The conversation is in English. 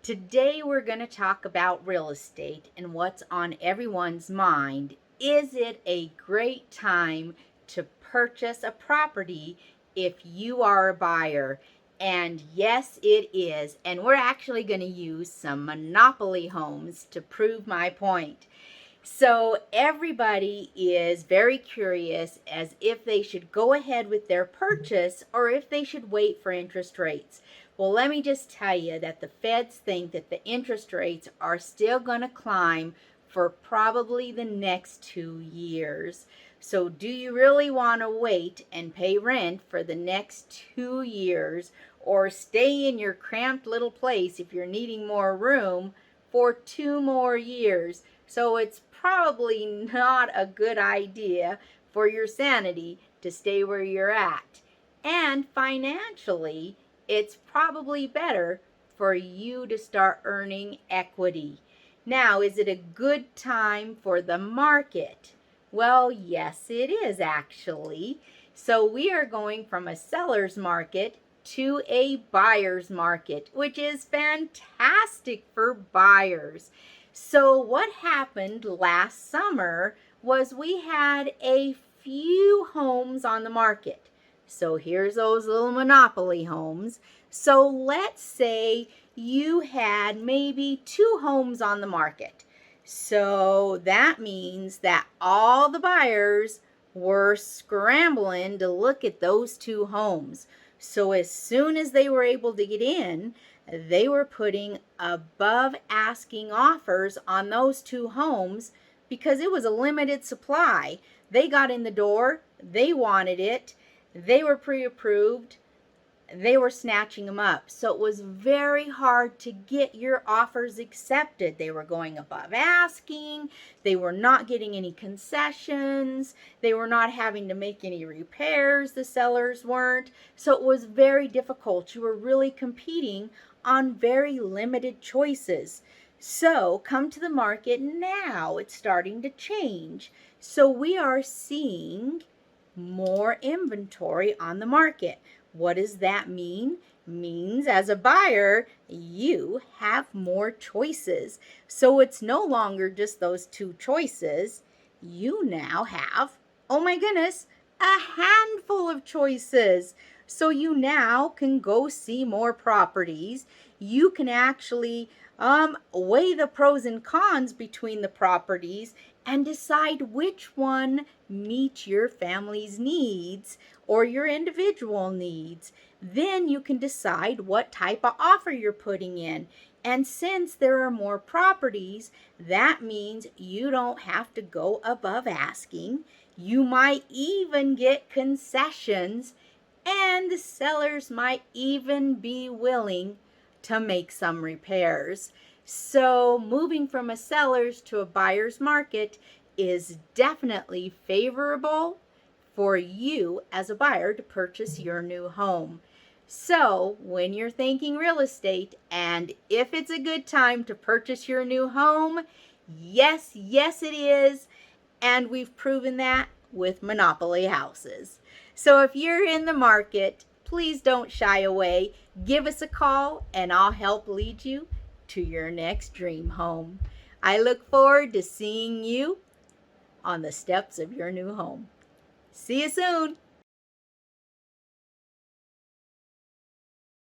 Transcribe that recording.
Today we're going to talk about real estate and what's on everyone's mind. Is it a great time to purchase a property if you are a buyer? And yes, it is. And we're actually going to use some monopoly homes to prove my point. So everybody is very curious as if they should go ahead with their purchase or if they should wait for interest rates. Well, let me just tell you that the feds think that the interest rates are still going to climb for probably the next 2 years. So do you really want to wait and pay rent for the next 2 years or stay in your cramped little place if you're needing more room for 2 more years? So it's probably not a good idea for your sanity to stay where you're at. And financially, it's probably better for you to start earning equity. Now, is it a good time for the market? Well, yes, it is actually. So we are going from a seller's market to a buyer's market, which is fantastic for buyers. So what happened last summer was we had a few homes on the market. So here's those little monopoly homes. So let's say you had maybe 2 homes on the market. So that means that all the buyers were scrambling to look at those 2 homes. So as soon as they were able to get in, they were putting above asking offers on those 2 homes because it was a limited supply. They got in the door, they wanted it, they were pre-approved, they were snatching them up. So it was very hard to get your offers accepted. They were going above asking, they were not getting any concessions, they were not having to make any repairs, the sellers weren't. So it was very difficult. You were really competing on very limited choices. So come to the market now, it's starting to change. So we are seeing more inventory on the market. What does that mean? Means as a buyer, you have more choices. So it's no longer just those 2 choices. You now have, oh my goodness, a handful of choices. So you now can go see more properties. You can actually weigh the pros and cons between the properties and decide which one meets your family's needs or your individual needs. Then you can decide what type of offer you're putting in. And since there are more properties, that means you don't have to go above asking. You might even get concessions, and the sellers might even be willing to make some repairs. So moving from a seller's to a buyer's market is definitely favorable for you as a buyer to purchase your new home. So when you're thinking real estate and if it's a good time to purchase your new home, yes, it is. And we've proven that with monopoly houses. So if you're in the market, please don't shy away. Give us a call and I'll help lead you to your next dream home. I look forward to seeing you on the steps of your new home. See you soon.